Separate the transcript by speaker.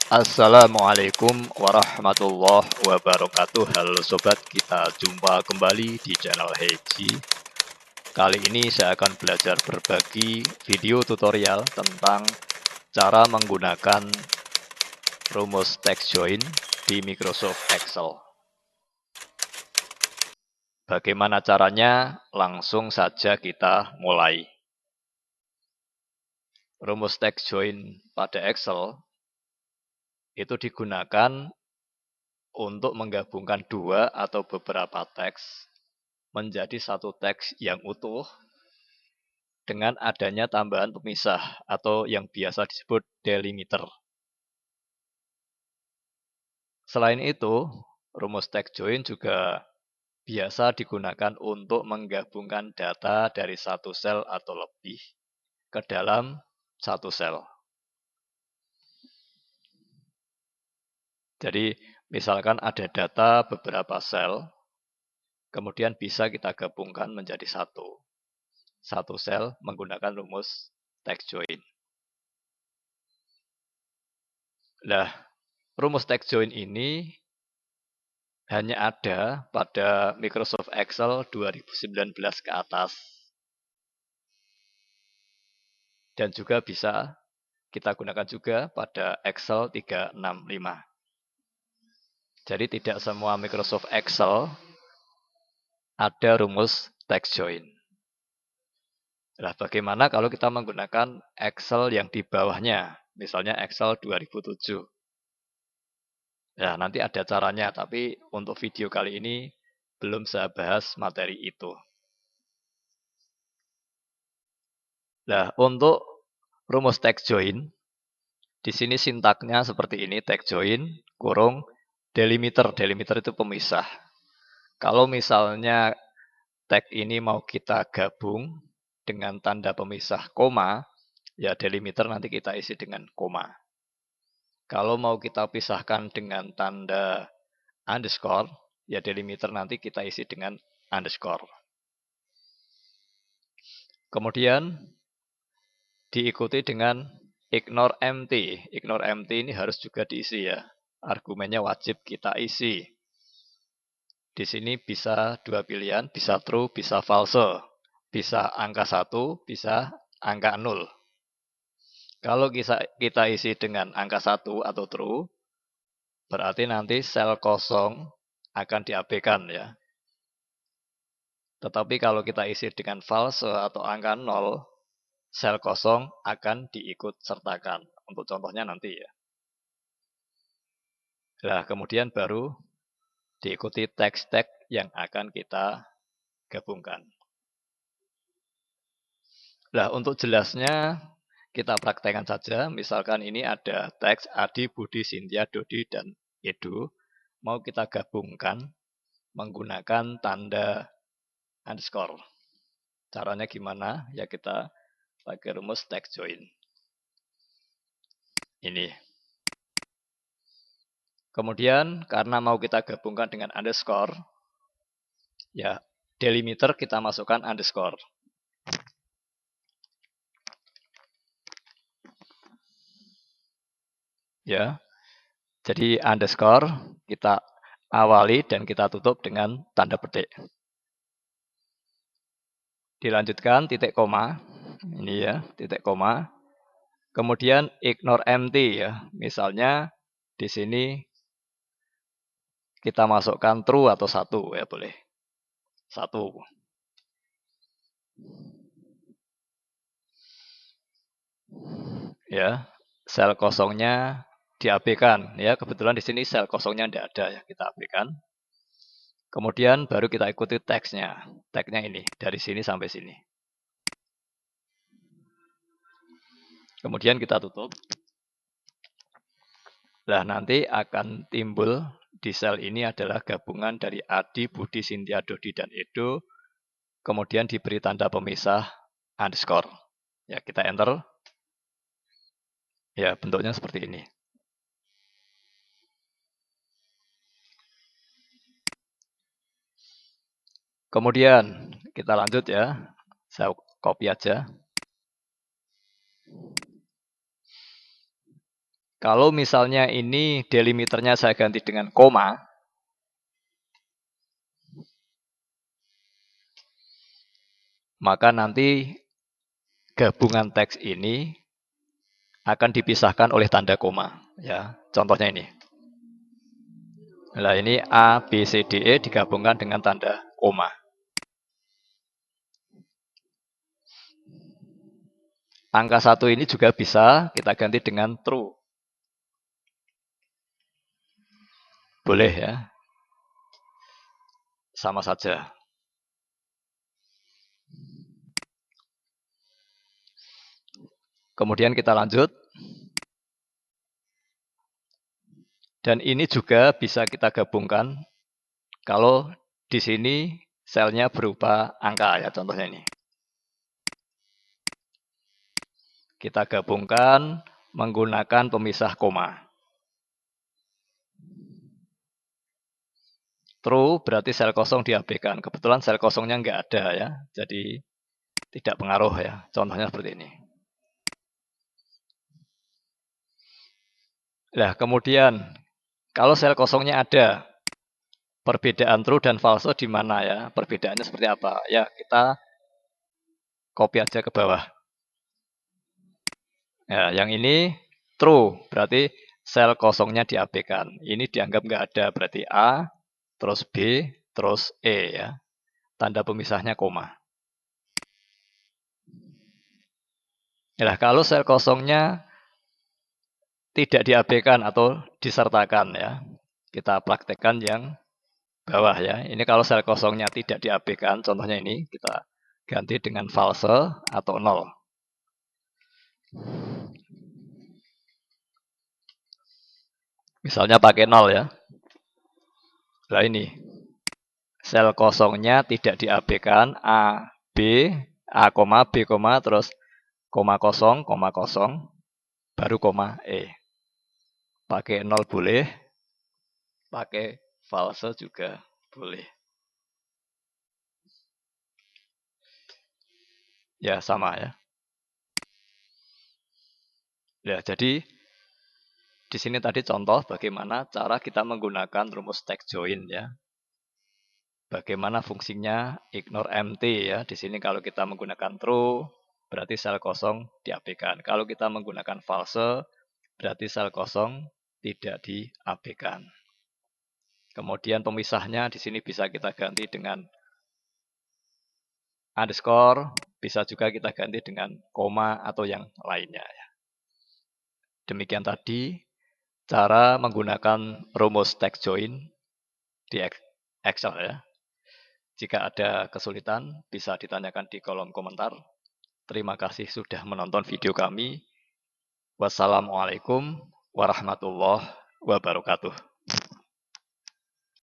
Speaker 1: Assalamualaikum warahmatullahi wabarakatuh. Halo sobat, kita jumpa kembali di channel Heji. Kali ini saya akan belajar berbagi video tutorial tentang cara menggunakan rumus text join di Microsoft Excel. Bagaimana caranya? Langsung saja kita mulai. Rumus text join pada Excel itu digunakan untuk menggabungkan dua atau beberapa teks menjadi satu teks yang utuh dengan adanya tambahan pemisah atau yang biasa disebut delimiter. Selain itu, rumus text join juga biasa digunakan untuk menggabungkan data dari satu sel atau lebih ke dalam satu sel. Jadi, misalkan ada data beberapa sel, kemudian bisa kita gabungkan menjadi satu sel menggunakan rumus text join. Nah, rumus text join ini hanya ada pada Microsoft Excel 2019 ke atas. Dan juga bisa kita gunakan juga pada Excel 365. Jadi tidak semua Microsoft Excel ada rumus text join. Nah, bagaimana kalau kita menggunakan Excel yang di bawahnya, misalnya Excel 2007. Ya, nanti ada caranya, tapi untuk video kali ini belum saya bahas materi itu. Nah, untuk rumus text join, di sini sintaknya seperti ini, text join, kurung, delimiter. Delimiter itu pemisah. Kalau misalnya tag ini mau kita gabung dengan tanda pemisah koma, ya delimiter nanti kita isi dengan koma. Kalau mau kita pisahkan dengan tanda underscore, ya delimiter nanti kita isi dengan underscore. Kemudian diikuti dengan ignore empty. Ignore empty ini harus juga diisi ya. Argumennya wajib kita isi. Di sini bisa dua pilihan, bisa true, bisa false. Bisa angka 1, bisa angka 0. Kalau kita isi dengan angka 1 atau true, berarti nanti sel kosong akan diabaikan ya. Tetapi kalau kita isi dengan false atau angka 0, sel kosong akan diikut sertakan. Untuk contohnya nanti ya. Nah, kemudian baru diikuti teks-teks yang akan kita gabungkan. Nah, untuk jelasnya kita praktekkan saja. Misalkan ini ada teks Adi, Budi, Sintia, Dodi, dan Edo. Mau kita gabungkan menggunakan tanda underscore. Caranya gimana? Ya kita pakai rumus text join. Ini. Kemudian karena mau kita gabungkan dengan underscore, ya delimiter kita masukkan underscore. Ya. Jadi underscore kita awali dan kita tutup dengan tanda petik. Dilanjutkan titik koma. Ini ya, titik koma. Kemudian ignore empty ya. Misalnya di sini kita masukkan true atau 1 ya boleh. 1. Ya, sel kosongnya diabaikan ya. Kebetulan di sini sel kosongnya tidak ada ya, kita abaikan. Kemudian baru kita ikuti teksnya. Teksnya ini dari sini sampai sini. Kemudian kita tutup. Nah, nanti akan timbul di sel ini adalah gabungan dari Adi, Budi, Sintia, Dodi, dan Edo. Kemudian diberi tanda pemisah underscore. Ya, kita enter. Ya, bentuknya seperti ini. Kemudian kita lanjut ya. Saya copy aja. Kalau misalnya ini delimiternya saya ganti dengan koma, maka nanti gabungan teks ini akan dipisahkan oleh tanda koma. Ya, contohnya ini. Nah, ini A, B, C, D, E digabungkan dengan tanda koma. Angka 1 ini juga bisa kita ganti dengan true. Boleh ya. Sama saja. Kemudian kita lanjut. Dan ini juga bisa kita gabungkan kalau di sini selnya berupa angka ya, contohnya ini. Kita gabungkan menggunakan pemisah koma. True berarti sel kosong diabaikan. Kebetulan sel kosongnya nggak ada ya, jadi tidak pengaruh ya. Contohnya seperti ini. Nah, kemudian kalau sel kosongnya ada, perbedaan true dan false di mana ya? Perbedaannya seperti apa? Ya, kita copy aja ke bawah. Ya, yang ini true, berarti sel kosongnya diabaikan. Ini dianggap nggak ada, berarti A, terus B, terus E ya. Tanda pemisahnya koma. Nah, kalau sel kosongnya tidak diabaikan atau disertakan ya. Kita praktekkan yang bawah ya. Ini kalau sel kosongnya tidak diabaikan, contohnya ini kita ganti dengan false atau nol. Misalnya pakai nol ya. Nah ini, sel kosongnya tidak diabaikan A, B, A, B, terus koma kosong, baru koma E. Pakai nol boleh, pakai false juga boleh. Ya sama ya. Ya jadi di sini tadi contoh bagaimana cara kita menggunakan rumus text join ya. Bagaimana fungsinya ignore empty ya. Di sini kalau kita menggunakan true berarti sel kosong diabaikan. Kalau kita menggunakan false berarti sel kosong tidak diabaikan. Kemudian pemisahnya di sini bisa kita ganti dengan underscore, bisa juga kita ganti dengan koma atau yang lainnya. Demikian tadi cara menggunakan rumus text join di Excel ya. Jika ada kesulitan bisa ditanyakan di kolom komentar. Terima kasih sudah menonton video kami. Wassalamualaikum warahmatullahi wabarakatuh.